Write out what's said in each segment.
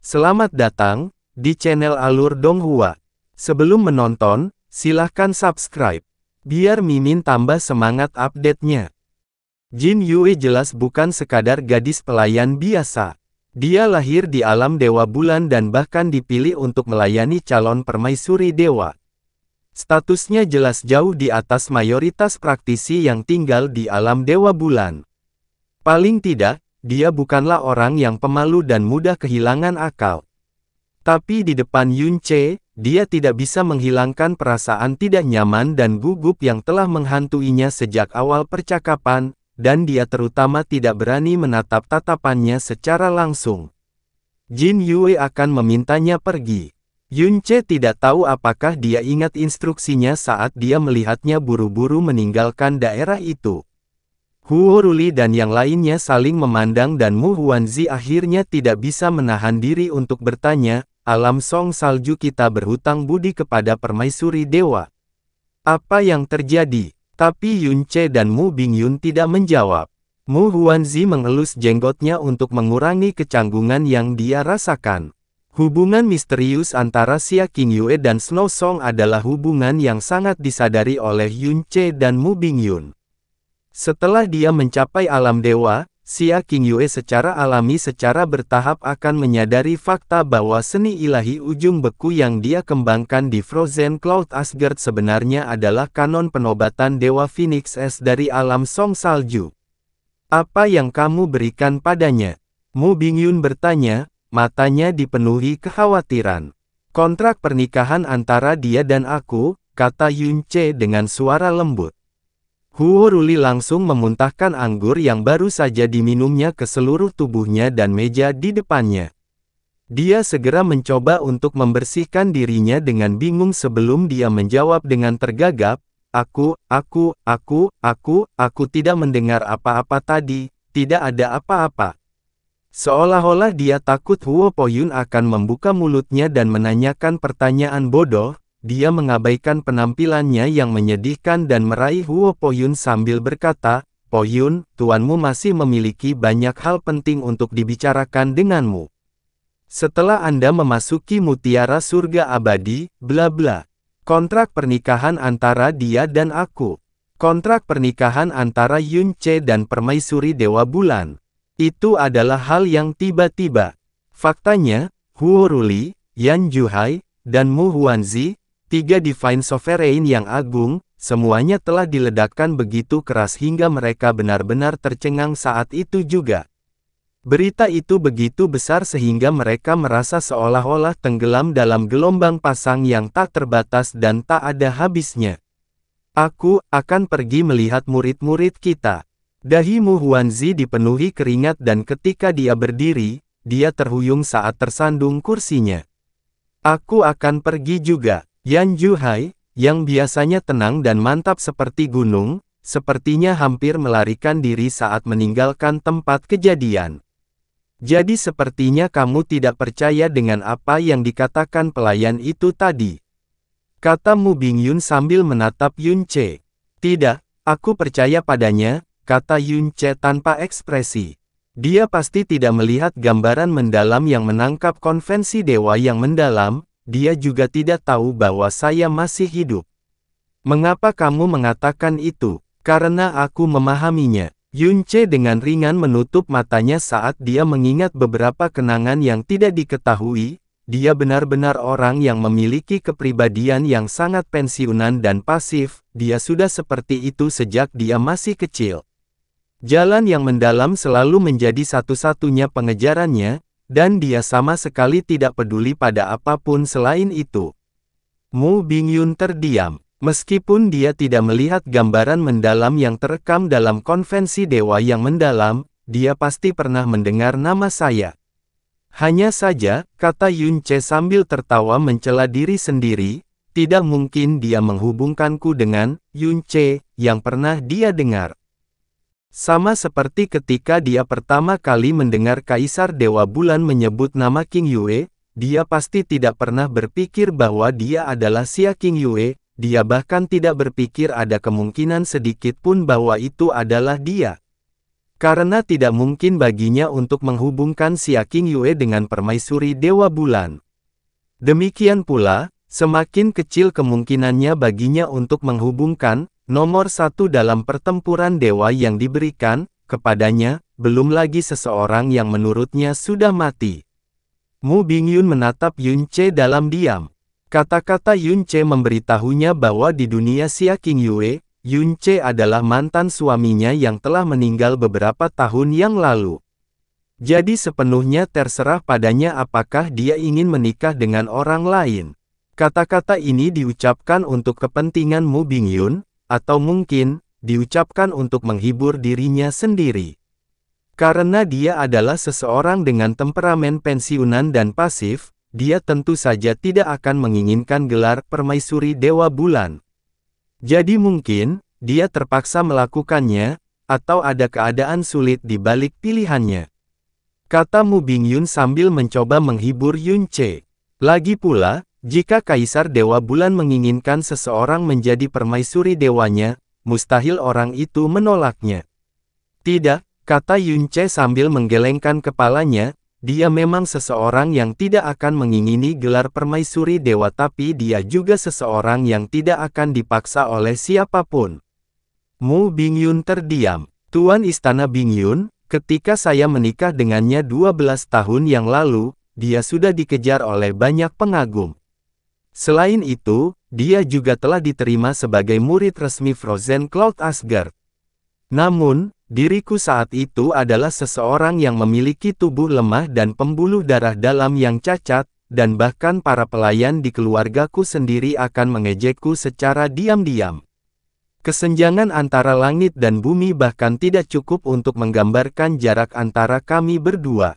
Selamat datang di channel Alur Donghua. Sebelum menonton, silahkan subscribe, biar Mimin tambah semangat update-nya. Jin Yue jelas bukan sekadar gadis pelayan biasa. Dia lahir di alam Dewa Bulan dan bahkan dipilih untuk melayani calon permaisuri dewa. Statusnya jelas jauh di atas mayoritas praktisi yang tinggal di alam Dewa Bulan. Paling tidak, dia bukanlah orang yang pemalu dan mudah kehilangan akal. Tapi di depan Yunce, dia tidak bisa menghilangkan perasaan tidak nyaman dan gugup yang telah menghantuinya sejak awal percakapan, dan dia terutama tidak berani menatap tatapannya secara langsung. Jin Yue akan memintanya pergi. Yunce tidak tahu apakah dia ingat instruksinya saat dia melihatnya buru-buru meninggalkan daerah itu. Huo Ruli dan yang lainnya saling memandang dan Mu Huanzi akhirnya tidak bisa menahan diri untuk bertanya, alam Song Salju kita berhutang budi kepada permaisuri dewa. Apa yang terjadi? Tapi Yunce dan Mu Bingyun tidak menjawab. Mu Huanzi mengelus jenggotnya untuk mengurangi kecanggungan yang dia rasakan. Hubungan misterius antara Xia Qingyue dan Snow Song adalah hubungan yang sangat disadari oleh Yunce dan Mu Bingyun. Setelah dia mencapai alam dewa, Xia Qingyue secara alami secara bertahap akan menyadari fakta bahwa seni ilahi ujung beku yang dia kembangkan di Frozen Cloud Asgard sebenarnya adalah kanon penobatan Dewa Phoenix Es dari alam Song Salju. Apa yang kamu berikan padanya? Mu Bingyun bertanya, matanya dipenuhi kekhawatiran. Kontrak pernikahan antara dia dan aku, kata Yunce dengan suara lembut. Huo Ruli langsung memuntahkan anggur yang baru saja diminumnya ke seluruh tubuhnya dan meja di depannya. Dia segera mencoba untuk membersihkan dirinya dengan bingung sebelum dia menjawab dengan tergagap, aku tidak mendengar apa-apa tadi, tidak ada apa-apa. Seolah-olah dia takut Huo Poyun akan membuka mulutnya dan menanyakan pertanyaan bodoh. Dia mengabaikan penampilannya yang menyedihkan dan meraih Huo Poyun sambil berkata, Poyun, tuanmu masih memiliki banyak hal penting untuk dibicarakan denganmu. Setelah Anda memasuki mutiara surga abadi, bla bla. Kontrak pernikahan antara dia dan aku. Kontrak pernikahan antara Yunce dan permaisuri Dewa Bulan. Itu adalah hal yang tiba-tiba. Faktanya, Huo Ruli, Yan Juhai, dan Mu Huanzi, tiga Divine Sovereign yang agung, semuanya telah diledakkan begitu keras hingga mereka benar-benar tercengang saat itu juga. Berita itu begitu besar sehingga mereka merasa seolah-olah tenggelam dalam gelombang pasang yang tak terbatas dan tak ada habisnya. Aku akan pergi melihat murid-murid kita. Dahi Mu Huanzi dipenuhi keringat dan ketika dia berdiri, dia terhuyung saat tersandung kursinya. Aku akan pergi juga. Yan Juhai, yang biasanya tenang dan mantap seperti gunung, sepertinya hampir melarikan diri saat meninggalkan tempat kejadian. Jadi sepertinya kamu tidak percaya dengan apa yang dikatakan pelayan itu tadi. Kata Mu Bingyun sambil menatap Yunce. Tidak, aku percaya padanya, kata Yunce tanpa ekspresi. Dia pasti tidak melihat gambaran mendalam yang menangkap konvensi dewa yang mendalam. Dia juga tidak tahu bahwa saya masih hidup. Mengapa kamu mengatakan itu? Karena aku memahaminya. Yunce dengan ringan menutup matanya saat dia mengingat beberapa kenangan yang tidak diketahui. Dia benar-benar orang yang memiliki kepribadian yang sangat pensiunan dan pasif. Dia sudah seperti itu sejak dia masih kecil. Jalan yang mendalam selalu menjadi satu-satunya pengejarannya. Dan dia sama sekali tidak peduli pada apapun selain itu. Mu Bingyun terdiam. Meskipun dia tidak melihat gambaran mendalam yang terekam dalam konvensi dewa yang mendalam, dia pasti pernah mendengar nama saya. Hanya saja, kata Yunce sambil tertawa mencela diri sendiri, tidak mungkin dia menghubungkanku dengan Yunce yang pernah dia dengar. Sama seperti ketika dia pertama kali mendengar Kaisar Dewa Bulan menyebut nama King Yue, dia pasti tidak pernah berpikir bahwa dia adalah Xia Qingyue, dia bahkan tidak berpikir ada kemungkinan sedikit pun bahwa itu adalah dia. Karena tidak mungkin baginya untuk menghubungkan Xia Qingyue dengan permaisuri Dewa Bulan. Demikian pula, semakin kecil kemungkinannya baginya untuk menghubungkan nomor satu dalam pertempuran dewa yang diberikan kepadanya, belum lagi seseorang yang menurutnya sudah mati. Mu Bingyun menatap Yun Ce dalam diam. Kata-kata Yun Ce memberitahunya bahwa di dunia Xia Qingyue, Yun Ce adalah mantan suaminya yang telah meninggal beberapa tahun yang lalu. Jadi sepenuhnya terserah padanya apakah dia ingin menikah dengan orang lain. Kata-kata ini diucapkan untuk kepentingan Mu Bingyun, atau mungkin, diucapkan untuk menghibur dirinya sendiri. Karena dia adalah seseorang dengan temperamen pensiunan dan pasif, dia tentu saja tidak akan menginginkan gelar permaisuri Dewa Bulan. Jadi mungkin, dia terpaksa melakukannya, atau ada keadaan sulit di balik pilihannya. Kata Mu Bingyun sambil mencoba menghibur Yun Ce. Lagi pula, jika Kaisar Dewa Bulan menginginkan seseorang menjadi permaisuri dewanya, mustahil orang itu menolaknya. Tidak, kata Yun Ce sambil menggelengkan kepalanya, dia memang seseorang yang tidak akan mengingini gelar permaisuri dewa tapi dia juga seseorang yang tidak akan dipaksa oleh siapapun. Mu Bingyun terdiam. Tuan Istana Bingyun, ketika saya menikah dengannya 12 tahun yang lalu, dia sudah dikejar oleh banyak pengagum. Selain itu, dia juga telah diterima sebagai murid resmi Frozen Cloud Asgard. Namun, diriku saat itu adalah seseorang yang memiliki tubuh lemah dan pembuluh darah dalam yang cacat, dan bahkan para pelayan di keluargaku sendiri akan mengejekku secara diam-diam. Kesenjangan antara langit dan bumi bahkan tidak cukup untuk menggambarkan jarak antara kami berdua.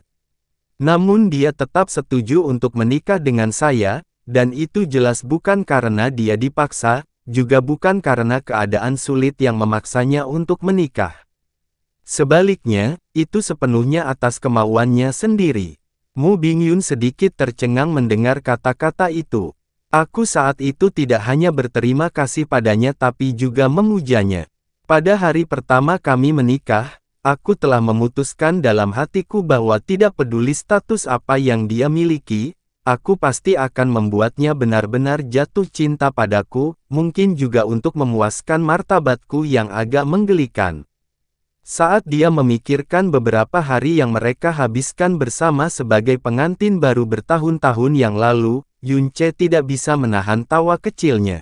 Namun dia tetap setuju untuk menikah dengan saya, dan itu jelas bukan karena dia dipaksa, juga bukan karena keadaan sulit yang memaksanya untuk menikah. Sebaliknya, itu sepenuhnya atas kemauannya sendiri. Mu Bingyun sedikit tercengang mendengar kata-kata itu. Aku saat itu tidak hanya berterima kasih padanya tapi juga memujanya. Pada hari pertama kami menikah, aku telah memutuskan dalam hatiku bahwa tidak peduli status apa yang dia miliki, aku pasti akan membuatnya benar-benar jatuh cinta padaku, mungkin juga untuk memuaskan martabatku yang agak menggelikan. Saat dia memikirkan beberapa hari yang mereka habiskan bersama sebagai pengantin baru bertahun-tahun yang lalu, Yun Ce tidak bisa menahan tawa kecilnya.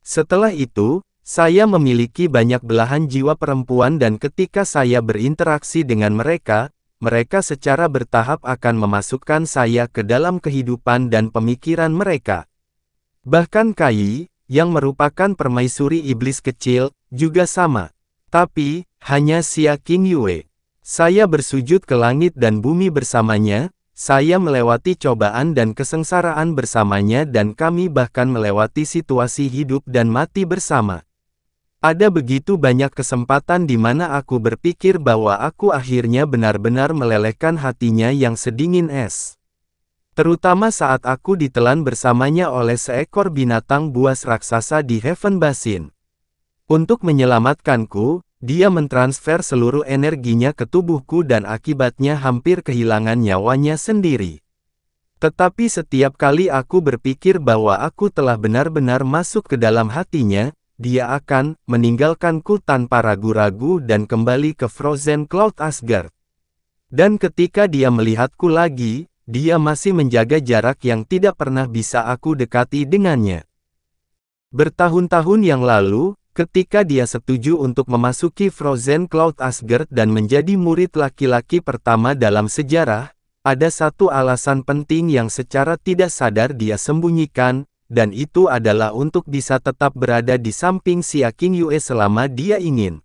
Setelah itu, saya memiliki banyak belahan jiwa perempuan dan ketika saya berinteraksi dengan mereka, mereka secara bertahap akan memasukkan saya ke dalam kehidupan dan pemikiran mereka. Bahkan Kai, yang merupakan permaisuri iblis kecil, juga sama. Tapi, hanya Xia Qingyue. Saya bersujud ke langit dan bumi bersamanya, saya melewati cobaan dan kesengsaraan bersamanya dan kami bahkan melewati situasi hidup dan mati bersama. Ada begitu banyak kesempatan di mana aku berpikir bahwa aku akhirnya benar-benar melelehkan hatinya yang sedingin es. Terutama saat aku ditelan bersamanya oleh seekor binatang buas raksasa di Heaven Basin. Untuk menyelamatkanku, dia mentransfer seluruh energinya ke tubuhku dan akibatnya hampir kehilangan nyawanya sendiri. Tetapi setiap kali aku berpikir bahwa aku telah benar-benar masuk ke dalam hatinya, dia akan meninggalkanku tanpa ragu-ragu dan kembali ke Frozen Cloud Asgard. Dan ketika dia melihatku lagi, dia masih menjaga jarak yang tidak pernah bisa aku dekati dengannya. Bertahun-tahun yang lalu, ketika dia setuju untuk memasuki Frozen Cloud Asgard dan menjadi murid laki-laki pertama dalam sejarah, ada satu alasan penting yang secara tidak sadar dia sembunyikan, dan itu adalah untuk bisa tetap berada di samping Xia Qingyue selama dia ingin.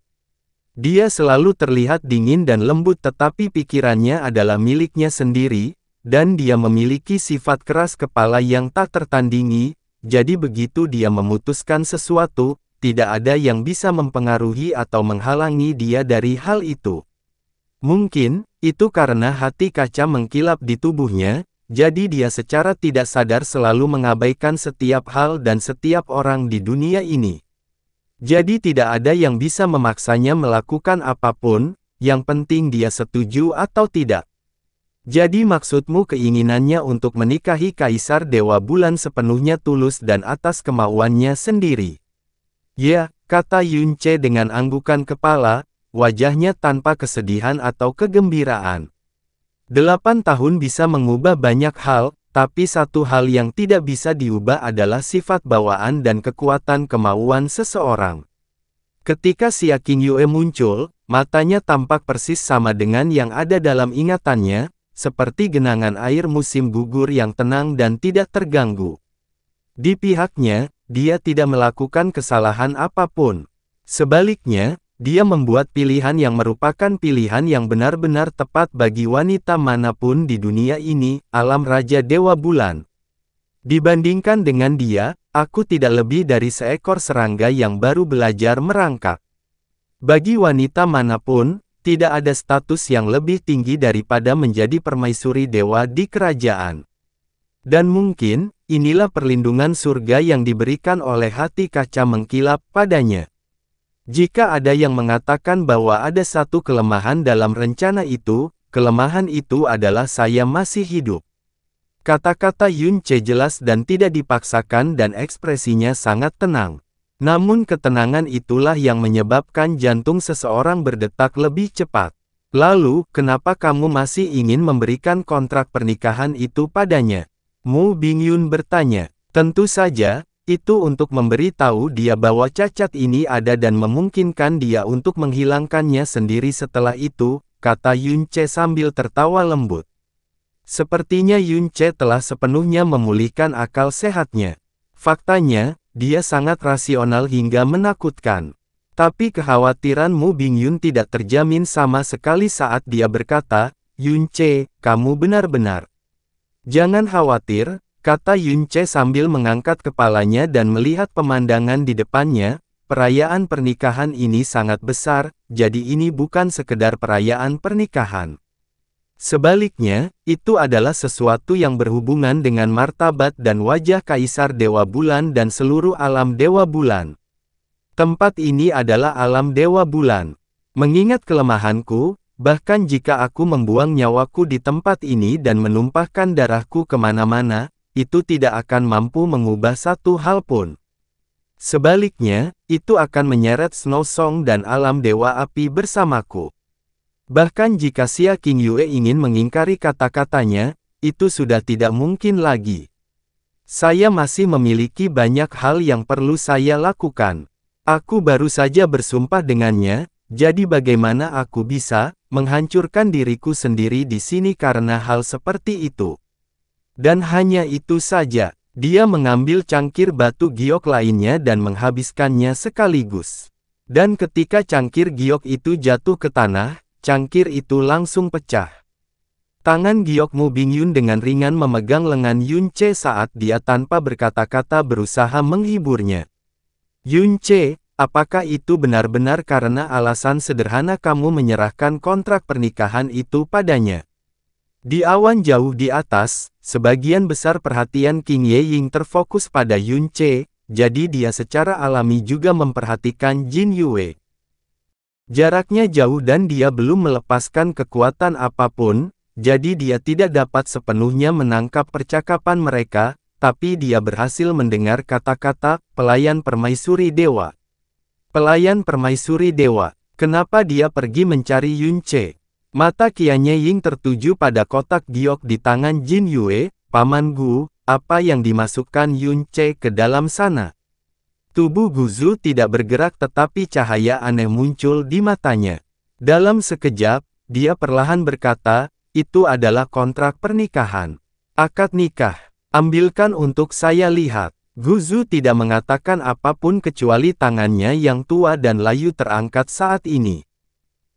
Dia selalu terlihat dingin dan lembut tetapi pikirannya adalah miliknya sendiri, dan dia memiliki sifat keras kepala yang tak tertandingi, jadi begitu dia memutuskan sesuatu, tidak ada yang bisa mempengaruhi atau menghalangi dia dari hal itu. Mungkin, itu karena hati kaca mengkilap di tubuhnya, jadi dia secara tidak sadar selalu mengabaikan setiap hal dan setiap orang di dunia ini. Jadi tidak ada yang bisa memaksanya melakukan apapun, yang penting dia setuju atau tidak. Jadi maksudmu keinginannya untuk menikahi Kaisar Dewa Bulan sepenuhnya tulus dan atas kemauannya sendiri. Ya, kata Yunce dengan anggukan kepala, wajahnya tanpa kesedihan atau kegembiraan. 8 tahun bisa mengubah banyak hal, tapi satu hal yang tidak bisa diubah adalah sifat bawaan dan kekuatan kemauan seseorang. Ketika Xia Qingyue muncul, matanya tampak persis sama dengan yang ada dalam ingatannya, seperti genangan air musim gugur yang tenang dan tidak terganggu. Di pihaknya, dia tidak melakukan kesalahan apapun. Sebaliknya, dia membuat pilihan yang merupakan pilihan yang benar-benar tepat bagi wanita manapun di dunia ini, alam Raja Dewa Bulan. Dibandingkan dengan dia, aku tidak lebih dari seekor serangga yang baru belajar merangkak. Bagi wanita manapun, tidak ada status yang lebih tinggi daripada menjadi permaisuri dewa di kerajaan. Dan mungkin, inilah perlindungan surga yang diberikan oleh hati kaca mengkilap padanya. Jika ada yang mengatakan bahwa ada satu kelemahan dalam rencana itu, kelemahan itu adalah saya masih hidup. Kata-kata Yunce jelas dan tidak dipaksakan dan ekspresinya sangat tenang. Namun ketenangan itulah yang menyebabkan jantung seseorang berdetak lebih cepat. Lalu, kenapa kamu masih ingin memberikan kontrak pernikahan itu padanya? Mu Bingyun bertanya. Tentu saja, itu untuk memberi tahu dia bahwa cacat ini ada dan memungkinkan dia untuk menghilangkannya sendiri setelah itu, kata Yunce sambil tertawa lembut. Sepertinya Yunce telah sepenuhnya memulihkan akal sehatnya. Faktanya, dia sangat rasional hingga menakutkan. Tapi kekhawatiran Mu Bingyun tidak terjamin sama sekali saat dia berkata, Yunce, kamu benar-benar. Jangan khawatir, kata Yunce sambil mengangkat kepalanya dan melihat pemandangan di depannya, perayaan pernikahan ini sangat besar, jadi ini bukan sekedar perayaan pernikahan. Sebaliknya, itu adalah sesuatu yang berhubungan dengan martabat dan wajah Kaisar Dewa Bulan dan seluruh alam Dewa Bulan. Tempat ini adalah alam Dewa Bulan. Mengingat kelemahanku, bahkan jika aku membuang nyawaku di tempat ini dan menumpahkan darahku kemana-mana, itu tidak akan mampu mengubah satu hal pun. Sebaliknya, itu akan menyeret Snow Song dan alam Dewa Api bersamaku. Bahkan jika Xia Qingyue ingin mengingkari kata-katanya, itu sudah tidak mungkin lagi. Saya masih memiliki banyak hal yang perlu saya lakukan. Aku baru saja bersumpah dengannya, jadi bagaimana aku bisa menghancurkan diriku sendiri di sini karena hal seperti itu. Dan hanya itu saja, dia mengambil cangkir batu giok lainnya dan menghabiskannya sekaligus. Dan ketika cangkir giok itu jatuh ke tanah, cangkir itu langsung pecah. Tangan giok Mu Bingyun dengan ringan memegang lengan Yunce saat dia tanpa berkata-kata berusaha menghiburnya. Yunce, apakah itu benar-benar karena alasan sederhana kamu menyerahkan kontrak pernikahan itu padanya? Di awan jauh di atas, sebagian besar perhatian Qing Yeying terfokus pada Yunce, jadi dia secara alami juga memperhatikan Jin Yue. Jaraknya jauh dan dia belum melepaskan kekuatan apapun, jadi dia tidak dapat sepenuhnya menangkap percakapan mereka, tapi dia berhasil mendengar kata-kata, pelayan permaisuri dewa. Pelayan permaisuri dewa, kenapa dia pergi mencari Yunce? Mata Qian Ying tertuju pada kotak giok di tangan Jin Yue, Paman Gu, apa yang dimasukkan Yunce ke dalam sana? Tubuh Guzu tidak bergerak tetapi cahaya aneh muncul di matanya. Dalam sekejap, dia perlahan berkata, itu adalah kontrak pernikahan. Akad nikah. Ambilkan untuk saya lihat. Guzu tidak mengatakan apapun kecuali tangannya yang tua dan layu terangkat saat ini.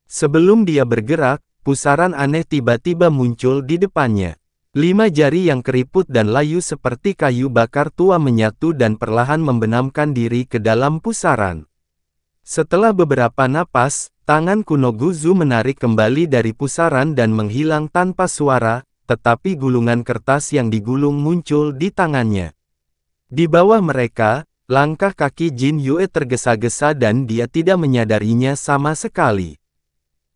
Sebelum dia bergerak, pusaran aneh tiba-tiba muncul di depannya. 5 jari yang keriput dan layu seperti kayu bakar tua menyatu dan perlahan membenamkan diri ke dalam pusaran. Setelah beberapa napas, tangan kuno Guzu menarik kembali dari pusaran dan menghilang tanpa suara, tetapi gulungan kertas yang digulung muncul di tangannya. Di bawah mereka, langkah kaki Jin Yue tergesa-gesa dan dia tidak menyadarinya sama sekali.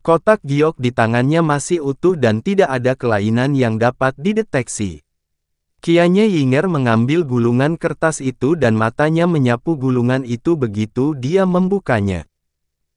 Kotak giok di tangannya masih utuh dan tidak ada kelainan yang dapat dideteksi. Qianye Yinger mengambil gulungan kertas itu dan matanya menyapu gulungan itu begitu dia membukanya.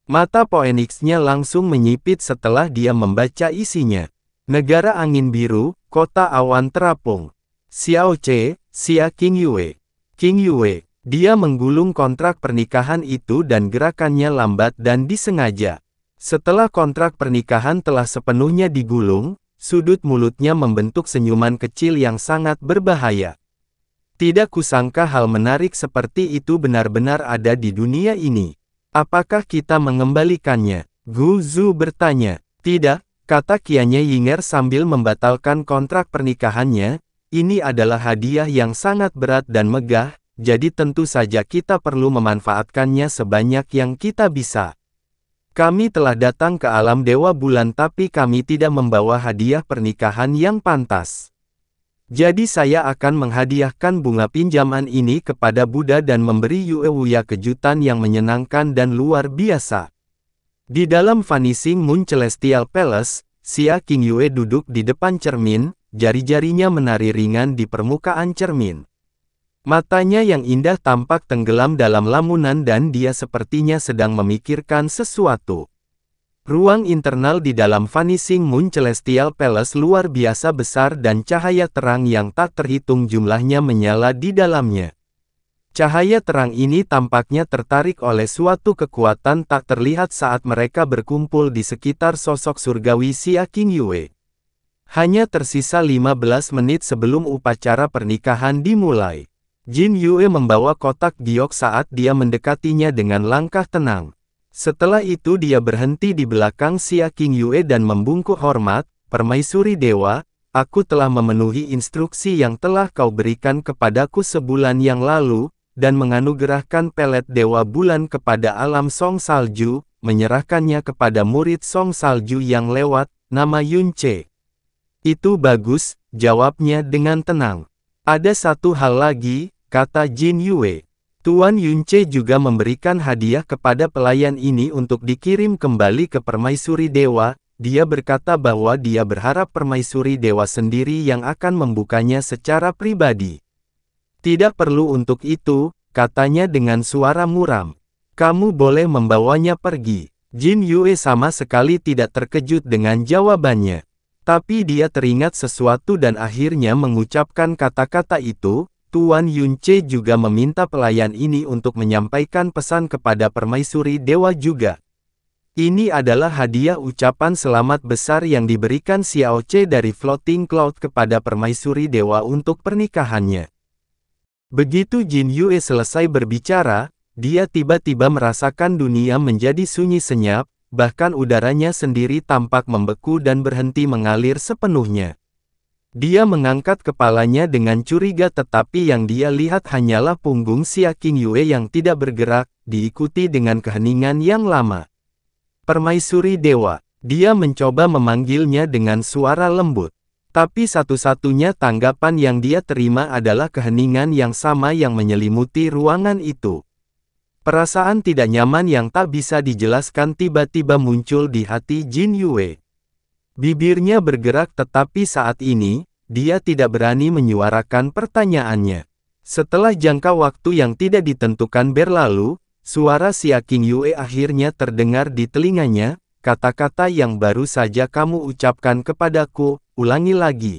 Mata Phoenix-nya langsung menyipit setelah dia membaca isinya. Negara angin biru, kota awan terapung. Xiao Ce, Xia Qingyue. Qingyue, dia menggulung kontrak pernikahan itu dan gerakannya lambat dan disengaja. Setelah kontrak pernikahan telah sepenuhnya digulung, sudut mulutnya membentuk senyuman kecil yang sangat berbahaya. Tidak kusangka hal menarik seperti itu benar-benar ada di dunia ini. Apakah kita mengembalikannya? Gu Zhu bertanya. Tidak, kata Qianye Yinger sambil membatalkan kontrak pernikahannya. Ini adalah hadiah yang sangat berat dan megah, jadi tentu saja kita perlu memanfaatkannya sebanyak yang kita bisa. Kami telah datang ke alam Dewa Bulan tapi kami tidak membawa hadiah pernikahan yang pantas. Jadi saya akan menghadiahkan bunga pinjaman ini kepada Buddha dan memberi Yue Wuya kejutan yang menyenangkan dan luar biasa. Di dalam Vanishing Moon Celestial Palace, Xia Qingyue duduk di depan cermin, jari-jarinya menari ringan di permukaan cermin. Matanya yang indah tampak tenggelam dalam lamunan dan dia sepertinya sedang memikirkan sesuatu. Ruang internal di dalam Vanishing Moon Celestial Palace luar biasa besar dan cahaya terang yang tak terhitung jumlahnya menyala di dalamnya. Cahaya terang ini tampaknya tertarik oleh suatu kekuatan tak terlihat saat mereka berkumpul di sekitar sosok surgawi Xia Qingyue. Hanya tersisa 15 menit sebelum upacara pernikahan dimulai. Jin Yue membawa kotak giok saat dia mendekatinya dengan langkah tenang. Setelah itu dia berhenti di belakang Xia Qingyue dan membungkuk hormat, "Permaisuri Dewa, aku telah memenuhi instruksi yang telah kau berikan kepadaku sebulan yang lalu, dan menganugerahkan pelet Dewa Bulan kepada alam Song Salju, menyerahkannya kepada murid Song Salju yang lewat, nama Yun Ce." "Itu bagus," jawabnya dengan tenang. "Ada satu hal lagi," kata Jin Yue. "Tuan Yun Ce juga memberikan hadiah kepada pelayan ini untuk dikirim kembali ke Permaisuri Dewa. Dia berkata bahwa dia berharap Permaisuri Dewa sendiri yang akan membukanya secara pribadi." "Tidak perlu untuk itu," katanya dengan suara muram. "Kamu boleh membawanya pergi." Jin Yue sama sekali tidak terkejut dengan jawabannya. Tapi dia teringat sesuatu dan akhirnya mengucapkan kata-kata itu, "Tuan Yun Ce juga meminta pelayan ini untuk menyampaikan pesan kepada Permaisuri Dewa juga." Ini adalah hadiah ucapan selamat besar yang diberikan Xiao Ce dari Floating Cloud kepada Permaisuri Dewa untuk pernikahannya. Begitu Jin Yue selesai berbicara, dia tiba-tiba merasakan dunia menjadi sunyi senyap, bahkan udaranya sendiri tampak membeku dan berhenti mengalir sepenuhnya. Dia mengangkat kepalanya dengan curiga tetapi yang dia lihat hanyalah punggung Xia Qingyue yang tidak bergerak, diikuti dengan keheningan yang lama. "Permaisuri Dewa," dia mencoba memanggilnya dengan suara lembut. Tapi satu-satunya tanggapan yang dia terima adalah keheningan yang sama yang menyelimuti ruangan itu. Perasaan tidak nyaman yang tak bisa dijelaskan tiba-tiba muncul di hati Jin Yue. Bibirnya bergerak tetapi saat ini, dia tidak berani menyuarakan pertanyaannya. Setelah jangka waktu yang tidak ditentukan berlalu, suara Xia Qingyue akhirnya terdengar di telinganya, "Kata-kata yang baru saja kamu ucapkan kepadaku, ulangi lagi."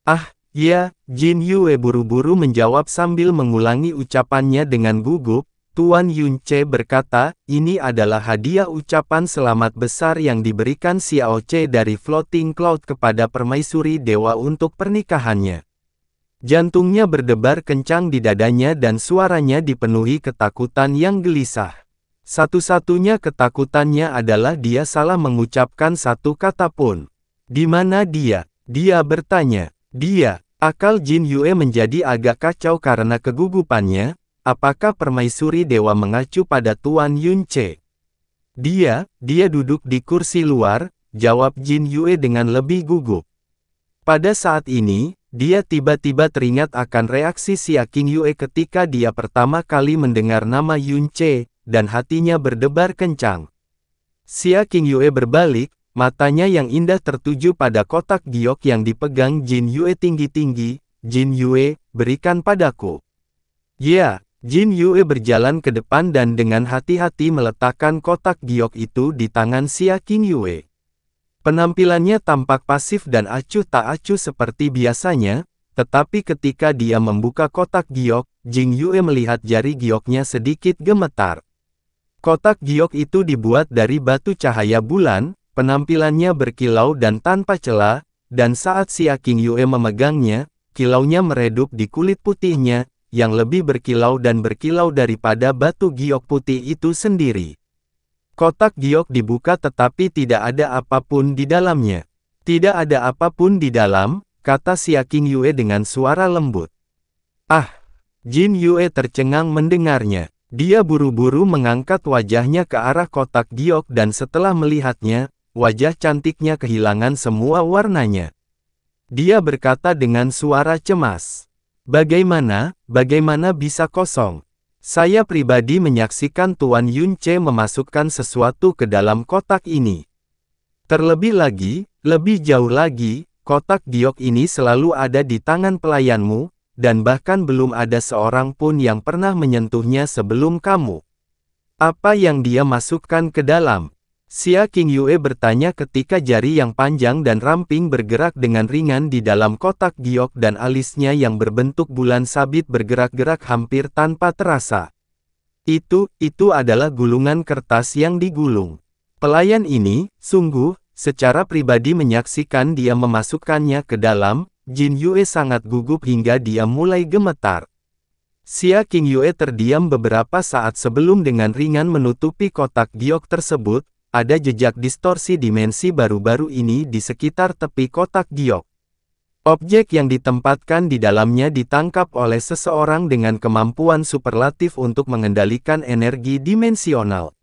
"Ah, ya," Jin Yue buru-buru menjawab sambil mengulangi ucapannya dengan gugup. Tuan Yun Ce berkata, "Ini adalah hadiah ucapan selamat besar yang diberikan Xiao Ce dari Floating Cloud kepada Permaisuri Dewa untuk pernikahannya." Jantungnya berdebar kencang di dadanya dan suaranya dipenuhi ketakutan yang gelisah. Satu-satunya ketakutannya adalah dia salah mengucapkan satu kata pun. "Di mana dia?" dia bertanya. Akal Jin Yue menjadi agak kacau karena kegugupannya. Apakah Permaisuri Dewa mengacu pada Tuan Yun Ce? Dia duduk di kursi luar, jawab Jin Yue dengan lebih gugup. Pada saat ini, dia tiba-tiba teringat akan reaksi Xia Qingyue ketika dia pertama kali mendengar nama Yun Ce, dan hatinya berdebar kencang. Xia Qingyue berbalik, matanya yang indah tertuju pada kotak giok yang dipegang Jin Yue tinggi-tinggi. Jin Yue, berikan padaku. Ya, Jin Yue berjalan ke depan dan dengan hati-hati meletakkan kotak giok itu di tangan Xia Qingyue. Penampilannya tampak pasif dan acuh tak acuh seperti biasanya, tetapi ketika dia membuka kotak giok, Jin Yue melihat jari gioknya sedikit gemetar. Kotak giok itu dibuat dari batu cahaya bulan, penampilannya berkilau dan tanpa celah, dan saat Xia Qingyue memegangnya, kilaunya meredup di kulit putihnya, yang lebih berkilau dan berkilau daripada batu giok putih itu sendiri. Kotak giok dibuka tetapi tidak ada apapun di dalamnya. Tidak ada apapun di dalam, kata Xia Qingyue dengan suara lembut. Ah! Jin Yue tercengang mendengarnya. Dia buru-buru mengangkat wajahnya ke arah kotak giok dan setelah melihatnya, wajah cantiknya kehilangan semua warnanya. Dia berkata dengan suara cemas. Bagaimana bisa kosong? Saya pribadi menyaksikan Tuan Yun Ce memasukkan sesuatu ke dalam kotak ini. Terlebih lagi, lebih jauh lagi, kotak giok ini selalu ada di tangan pelayanmu, dan bahkan belum ada seorang pun yang pernah menyentuhnya sebelum kamu. Apa yang dia masukkan ke dalam? Xia Qingyue bertanya ketika jari yang panjang dan ramping bergerak dengan ringan di dalam kotak giok dan alisnya yang berbentuk bulan sabit bergerak-gerak hampir tanpa terasa. Itu adalah gulungan kertas yang digulung. Pelayan ini, sungguh, secara pribadi menyaksikan dia memasukkannya ke dalam. Jin Yue sangat gugup hingga dia mulai gemetar. Xia Qingyue terdiam beberapa saat sebelum dengan ringan menutupi kotak giok tersebut. Ada jejak distorsi dimensi baru-baru ini di sekitar tepi kotak giok. Objek yang ditempatkan di dalamnya ditangkap oleh seseorang dengan kemampuan superlatif untuk mengendalikan energi dimensional.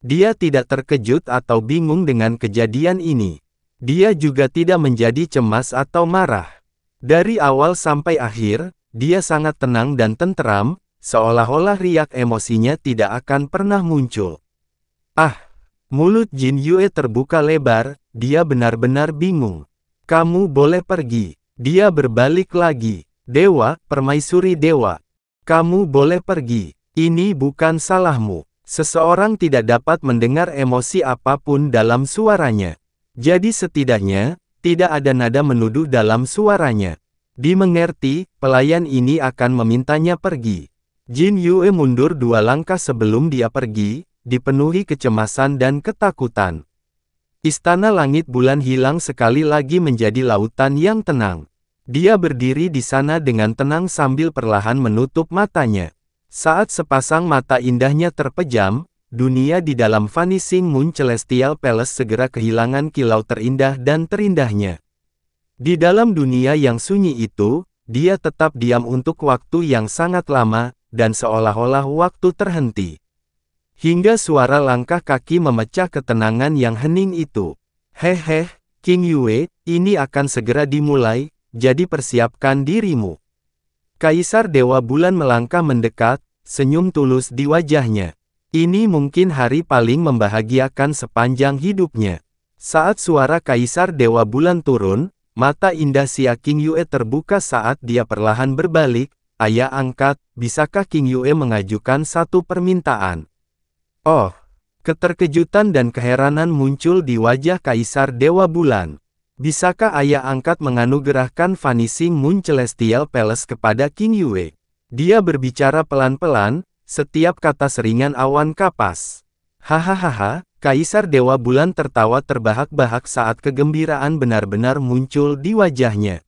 Dia tidak terkejut atau bingung dengan kejadian ini. Dia juga tidak menjadi cemas atau marah. Dari awal sampai akhir, dia sangat tenang dan tenteram, seolah-olah riak emosinya tidak akan pernah muncul. Ah! Mulut Jin Yue terbuka lebar, dia benar-benar bingung. Kamu boleh pergi. Dia berbalik lagi. Dewa, permaisuri dewa. Kamu boleh pergi. Ini bukan salahmu. Seseorang tidak dapat mendengar emosi apapun dalam suaranya. Jadi setidaknya, tidak ada nada menuduh dalam suaranya. Dimengerti, pelayan ini akan memintanya pergi. Jin Yue mundur 2 langkah sebelum dia pergi, dipenuhi kecemasan dan ketakutan. Istana langit bulan hilang sekali lagi menjadi lautan yang tenang. Dia berdiri di sana dengan tenang sambil perlahan menutup matanya. Saat sepasang mata indahnya terpejam, dunia di dalam Vanishing Moon Celestial Palace segera kehilangan kilau terindah dan terindahnya. Di dalam dunia yang sunyi itu, dia tetap diam untuk waktu yang sangat lama, dan seolah-olah waktu terhenti. Hingga suara langkah kaki memecah ketenangan yang hening itu. Hehe, Qingyue, ini akan segera dimulai, jadi persiapkan dirimu. Kaisar Dewa Bulan melangkah mendekat, senyum tulus di wajahnya. Ini mungkin hari paling membahagiakan sepanjang hidupnya. Saat suara Kaisar Dewa Bulan turun, mata indah Xia Qingyue terbuka saat dia perlahan berbalik. Ayah angkat, bisakah Qingyue mengajukan satu permintaan? Oh, keterkejutan dan keheranan muncul di wajah Kaisar Dewa Bulan. Bisakah ayah angkat menganugerahkan Vanishing Moon Celestial Palace kepada Qingyue? Dia berbicara pelan-pelan, setiap kata seringan awan kapas. Hahaha, Kaisar Dewa Bulan tertawa terbahak-bahak saat kegembiraan benar-benar muncul di wajahnya.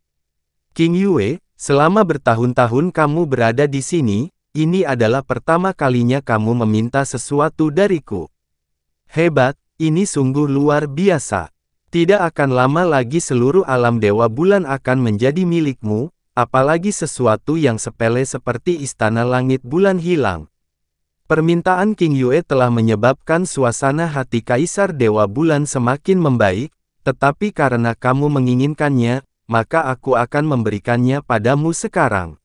Qingyue, selama bertahun-tahun kamu berada di sini, ini adalah pertama kalinya kamu meminta sesuatu dariku. Hebat, ini sungguh luar biasa. Tidak akan lama lagi seluruh alam Dewa Bulan akan menjadi milikmu, apalagi sesuatu yang sepele seperti Istana Langit Bulan hilang. Permintaan Qingyue telah menyebabkan suasana hati Kaisar Dewa Bulan semakin membaik, tetapi karena kamu menginginkannya, maka aku akan memberikannya padamu sekarang.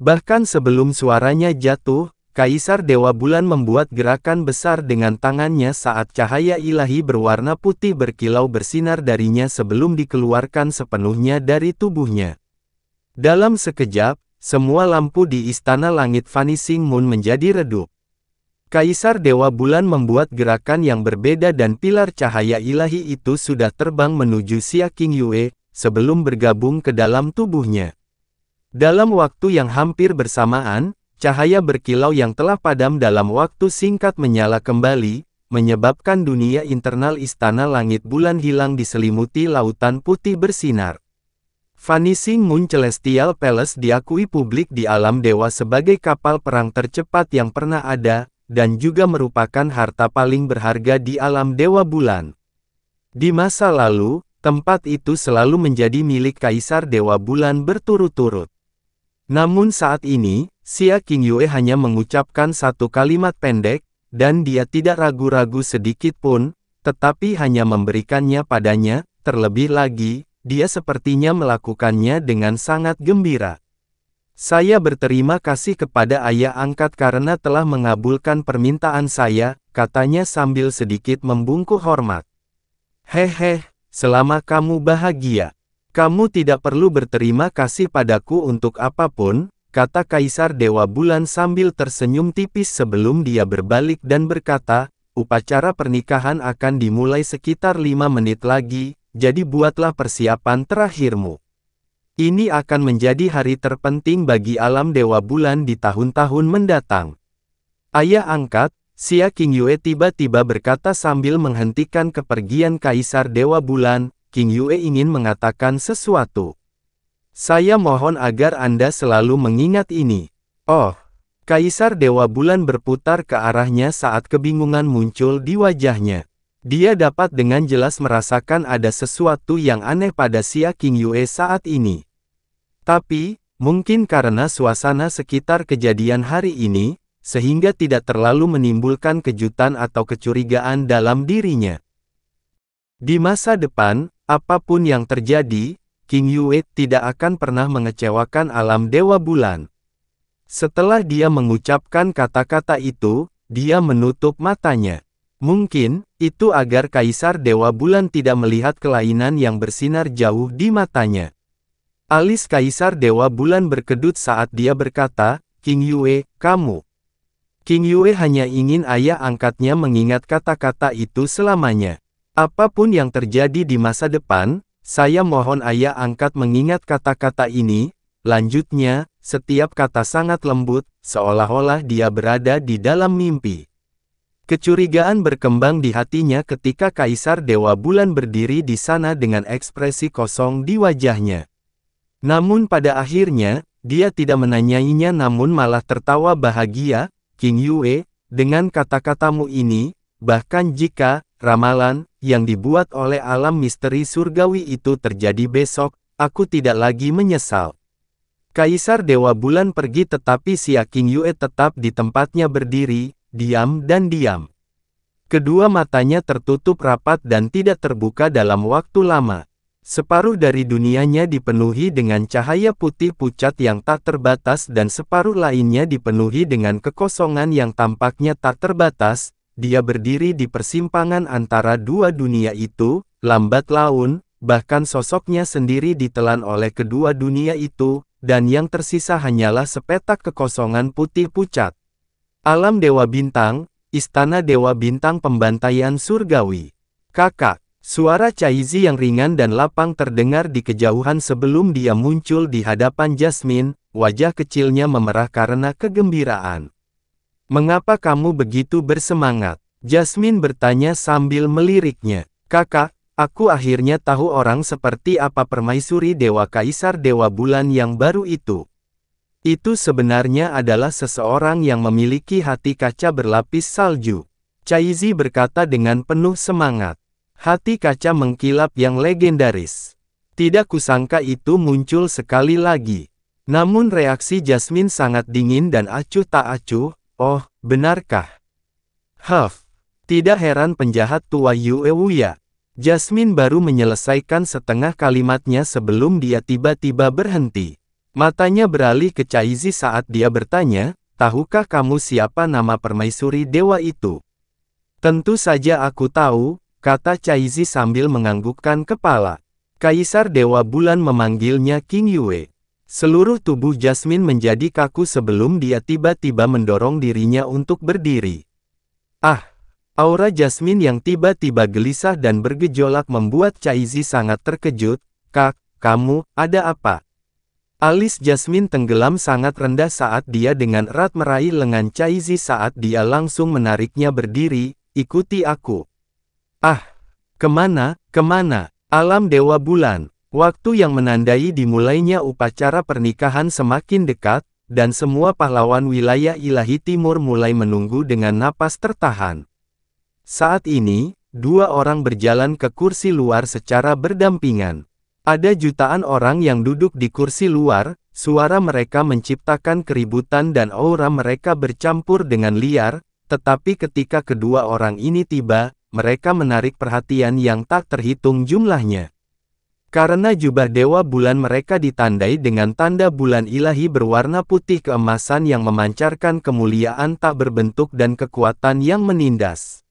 Bahkan sebelum suaranya jatuh, Kaisar Dewa Bulan membuat gerakan besar dengan tangannya saat cahaya ilahi berwarna putih berkilau bersinar darinya sebelum dikeluarkan sepenuhnya dari tubuhnya. Dalam sekejap, semua lampu di Istana Langit Vanishing Moon menjadi redup. Kaisar Dewa Bulan membuat gerakan yang berbeda dan pilar cahaya ilahi itu sudah terbang menuju Xia Qingyue, sebelum bergabung ke dalam tubuhnya. Dalam waktu yang hampir bersamaan, cahaya berkilau yang telah padam dalam waktu singkat menyala kembali, menyebabkan dunia internal Istana Langit Bulan hilang diselimuti lautan putih bersinar. Vanishing Moon Celestial Palace diakui publik di alam dewa sebagai kapal perang tercepat yang pernah ada, dan juga merupakan harta paling berharga di alam Dewa Bulan. Di masa lalu, tempat itu selalu menjadi milik Kaisar Dewa Bulan berturut-turut. Namun saat ini, Xia Qingyue hanya mengucapkan satu kalimat pendek, dan dia tidak ragu-ragu sedikit pun, tetapi hanya memberikannya padanya. Terlebih lagi, dia sepertinya melakukannya dengan sangat gembira. Saya berterima kasih kepada ayah angkat karena telah mengabulkan permintaan saya, katanya sambil sedikit membungkuk hormat. Hehe, selama kamu bahagia. Kamu tidak perlu berterima kasih padaku untuk apapun, kata Kaisar Dewa Bulan sambil tersenyum tipis sebelum dia berbalik dan berkata, upacara pernikahan akan dimulai sekitar 5 menit lagi, jadi buatlah persiapan terakhirmu. Ini akan menjadi hari terpenting bagi alam Dewa Bulan di tahun-tahun mendatang. Ayah angkat, Xia Qingyue tiba-tiba berkata sambil menghentikan kepergian Kaisar Dewa Bulan, Qingyue ingin mengatakan sesuatu. Saya mohon agar Anda selalu mengingat ini. Oh, Kaisar Dewa Bulan berputar ke arahnya saat kebingungan muncul di wajahnya. Dia dapat dengan jelas merasakan ada sesuatu yang aneh pada Xia Qingyue saat ini. Tapi, mungkin karena suasana sekitar kejadian hari ini, sehingga tidak terlalu menimbulkan kejutan atau kecurigaan dalam dirinya. Di masa depan, apapun yang terjadi, Qingyue tidak akan pernah mengecewakan alam Dewa Bulan. Setelah dia mengucapkan kata-kata itu, dia menutup matanya. Mungkin, itu agar Kaisar Dewa Bulan tidak melihat kelainan yang bersinar jauh di matanya. Alis Kaisar Dewa Bulan berkedut saat dia berkata, Qingyue, kamu. Qingyue hanya ingin ayah angkatnya mengingat kata-kata itu selamanya. Apapun yang terjadi di masa depan, saya mohon ayah angkat mengingat kata-kata ini. Lanjutnya, setiap kata sangat lembut, seolah-olah dia berada di dalam mimpi. Kecurigaan berkembang di hatinya ketika Kaisar Dewa Bulan berdiri di sana dengan ekspresi kosong di wajahnya. Namun pada akhirnya, dia tidak menanyainya namun malah tertawa bahagia. Qingyue, dengan kata-katamu ini, bahkan jika ramalan yang dibuat oleh alam misteri surgawi itu terjadi besok, aku tidak lagi menyesal. Kaisar Dewa Bulan pergi tetapi Xia Qingyue tetap di tempatnya berdiri, diam dan diam. Kedua matanya tertutup rapat dan tidak terbuka dalam waktu lama. Separuh dari dunianya dipenuhi dengan cahaya putih pucat yang tak terbatas dan separuh lainnya dipenuhi dengan kekosongan yang tampaknya tak terbatas. Dia berdiri di persimpangan antara dua dunia itu, lambat laun, bahkan sosoknya sendiri ditelan oleh kedua dunia itu, dan yang tersisa hanyalah sepetak kekosongan putih pucat. Alam Dewa Bintang, Istana Dewa Bintang Pembantaian Surgawi. Kakak, suara Caizi yang ringan dan lapang terdengar di kejauhan sebelum dia muncul di hadapan Jasmine, wajah kecilnya memerah karena kegembiraan. Mengapa kamu begitu bersemangat? Jasmine bertanya sambil meliriknya. Kakak, aku akhirnya tahu orang seperti apa permaisuri Dewa Kaisar Dewa Bulan yang baru itu. Itu sebenarnya adalah seseorang yang memiliki hati kaca berlapis salju. Caizi berkata dengan penuh semangat. Hati kaca mengkilap yang legendaris. Tidak kusangka itu muncul sekali lagi. Namun reaksi Jasmine sangat dingin dan acuh tak acuh. Oh, benarkah? Huff. Tidak heran penjahat tua Yue Wuya. Jasmine baru menyelesaikan setengah kalimatnya sebelum dia tiba-tiba berhenti. Matanya beralih ke Caizi saat dia bertanya, tahukah kamu siapa nama permaisuri dewa itu? Tentu saja aku tahu, kata Caizi sambil menganggukkan kepala. Kaisar Dewa Bulan memanggilnya King Yue. Seluruh tubuh Jasmine menjadi kaku sebelum dia tiba-tiba mendorong dirinya untuk berdiri. Ah! Aura Jasmine yang tiba-tiba gelisah dan bergejolak membuat Caizi sangat terkejut. Kak, kamu, ada apa? Alis Jasmine tenggelam sangat rendah saat dia dengan erat meraih lengan Caizi saat dia langsung menariknya berdiri, ikuti aku. Ah, kemana, kemana? Alam Dewa Bulan. Waktu yang menandai dimulainya upacara pernikahan semakin dekat, dan semua pahlawan wilayah ilahi timur mulai menunggu dengan napas tertahan. Saat ini, dua orang berjalan ke kursi luar secara berdampingan. Ada jutaan orang yang duduk di kursi luar, suara mereka menciptakan keributan dan aura mereka bercampur dengan liar, tetapi ketika kedua orang ini tiba, mereka menarik perhatian yang tak terhitung jumlahnya. Karena jubah Dewa Bulan mereka ditandai dengan tanda bulan ilahi berwarna putih keemasan yang memancarkan kemuliaan tak berbentuk dan kekuatan yang menindas.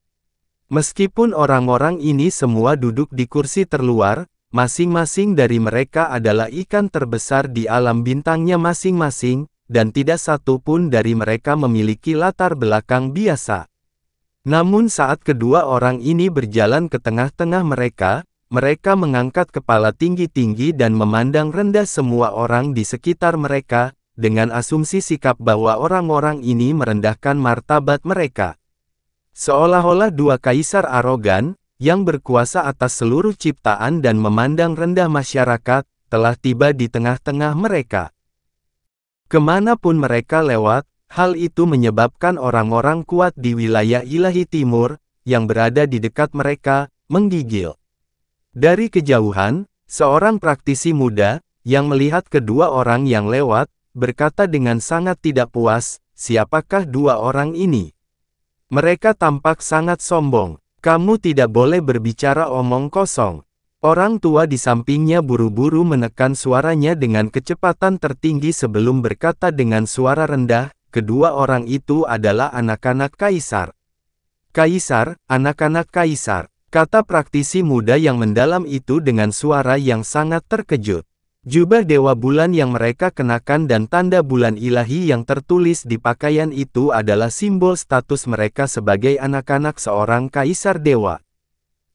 Meskipun orang-orang ini semua duduk di kursi terluar, masing-masing dari mereka adalah ikan terbesar di alam bintangnya masing-masing, dan tidak satu pun dari mereka memiliki latar belakang biasa. Namun saat kedua orang ini berjalan ke tengah-tengah mereka, mereka mengangkat kepala tinggi-tinggi dan memandang rendah semua orang di sekitar mereka, dengan asumsi sikap bahwa orang-orang ini merendahkan martabat mereka. Seolah-olah dua kaisar arogan, yang berkuasa atas seluruh ciptaan dan memandang rendah masyarakat, telah tiba di tengah-tengah mereka. Kemanapun mereka lewat, hal itu menyebabkan orang-orang kuat di wilayah ilahi timur, yang berada di dekat mereka, menggigil. Dari kejauhan, seorang praktisi muda, yang melihat kedua orang yang lewat, berkata dengan sangat tidak puas, siapakah dua orang ini? Mereka tampak sangat sombong. Kamu tidak boleh berbicara omong kosong. Orang tua di sampingnya buru-buru menekan suaranya dengan kecepatan tertinggi sebelum berkata dengan suara rendah, kedua orang itu adalah anak-anak kaisar. Kaisar, anak-anak kaisar, kata praktisi muda yang mendalam itu dengan suara yang sangat terkejut. Jubah Dewa Bulan yang mereka kenakan dan tanda bulan ilahi yang tertulis di pakaian itu adalah simbol status mereka sebagai anak-anak seorang kaisar dewa.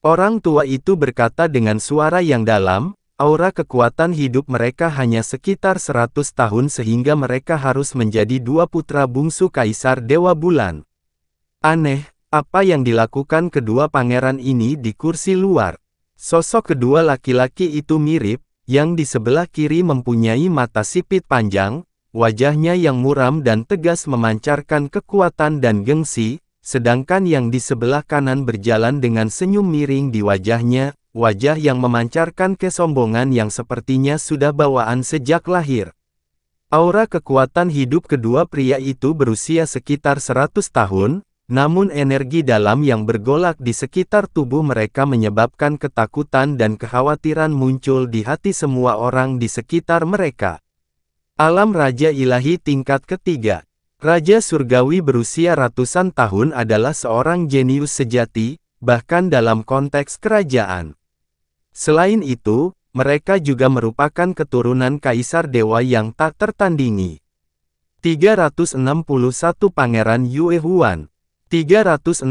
Orang tua itu berkata dengan suara yang dalam, aura kekuatan hidup mereka hanya sekitar 100 tahun sehingga mereka harus menjadi dua putra bungsu kaisar Dewa Bulan. Aneh, apa yang dilakukan kedua pangeran ini di kursi luar? Sosok kedua laki-laki itu mirip, yang di sebelah kiri mempunyai mata sipit panjang, wajahnya yang muram dan tegas memancarkan kekuatan dan gengsi, sedangkan yang di sebelah kanan berjalan dengan senyum miring di wajahnya, wajah yang memancarkan kesombongan yang sepertinya sudah bawaan sejak lahir. Aura kekuatan hidup kedua pria itu berusia sekitar 100 tahun, namun energi dalam yang bergolak di sekitar tubuh mereka menyebabkan ketakutan dan kekhawatiran muncul di hati semua orang di sekitar mereka. Alam Raja Ilahi tingkat ketiga. Raja Surgawi berusia ratusan tahun adalah seorang jenius sejati, bahkan dalam konteks kerajaan. Selain itu, mereka juga merupakan keturunan kaisar dewa yang tak tertandingi. 361 Pangeran Yue Huan. 360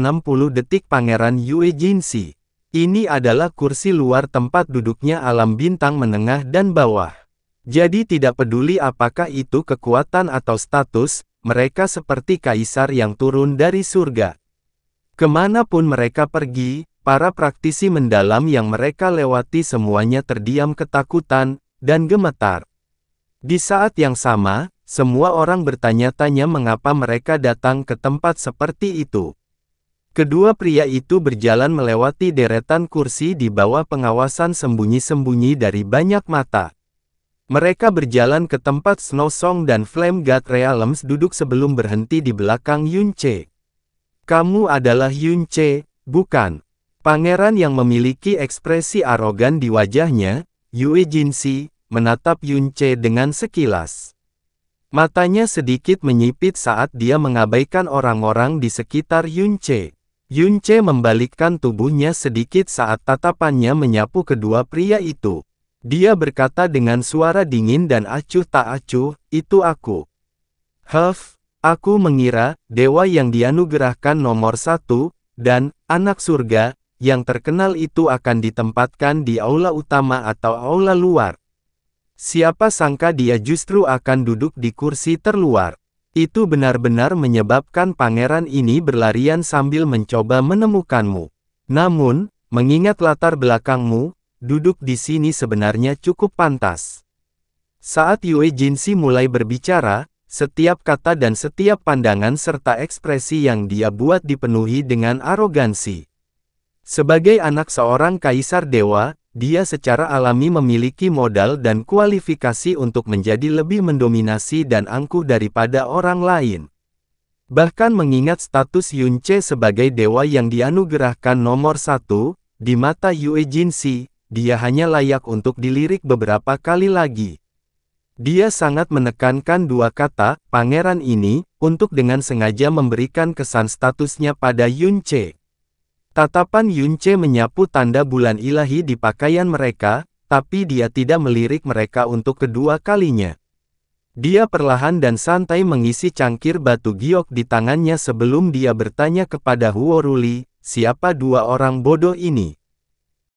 detik Pangeran Yue Jinshi. Ini adalah kursi luar tempat duduknya alam bintang menengah dan bawah. Jadi tidak peduli apakah itu kekuatan atau status, mereka seperti kaisar yang turun dari surga. Kemanapun mereka pergi, para praktisi mendalam yang mereka lewati semuanya terdiam ketakutan, dan gemetar. Di saat yang sama, semua orang bertanya-tanya mengapa mereka datang ke tempat seperti itu. Kedua pria itu berjalan melewati deretan kursi di bawah pengawasan sembunyi-sembunyi dari banyak mata. Mereka berjalan ke tempat Snow Song dan Flame God Realms duduk sebelum berhenti di belakang Yun Che. Kamu adalah Yun Che, bukan? Pangeran yang memiliki ekspresi arogan di wajahnya, Yue Jinshi, menatap Yun Che dengan sekilas. Matanya sedikit menyipit saat dia mengabaikan orang-orang di sekitar Yunce. Yunce membalikkan tubuhnya sedikit saat tatapannya menyapu kedua pria itu. Dia berkata dengan suara dingin dan acuh tak acuh, "Itu aku." Aku mengira, dewa yang dianugerahkan nomor 1, dan anak surga, yang terkenal itu akan ditempatkan di aula utama atau aula luar. Siapa sangka dia justru akan duduk di kursi terluar. Itu benar-benar menyebabkan pangeran ini berlarian sambil mencoba menemukanmu. Namun, mengingat latar belakangmu, duduk di sini sebenarnya cukup pantas. Saat Yue Jinsi mulai berbicara, setiap kata dan setiap pandangan serta ekspresi yang dia buat dipenuhi dengan arogansi. Sebagai anak seorang kaisar dewa, dia secara alami memiliki modal dan kualifikasi untuk menjadi lebih mendominasi dan angkuh daripada orang lain. Bahkan mengingat status Yunce sebagai dewa yang dianugerahkan nomor 1, di mata Yue Jinsi, dia hanya layak untuk dilirik beberapa kali lagi. Dia sangat menekankan dua kata, pangeran ini, untuk dengan sengaja memberikan kesan statusnya pada Yunce. Tatapan Yunce menyapu tanda bulan ilahi di pakaian mereka, tapi dia tidak melirik mereka untuk kedua kalinya. Dia perlahan dan santai mengisi cangkir batu giok di tangannya sebelum dia bertanya kepada Huo Ruli, "Siapa dua orang bodoh ini?"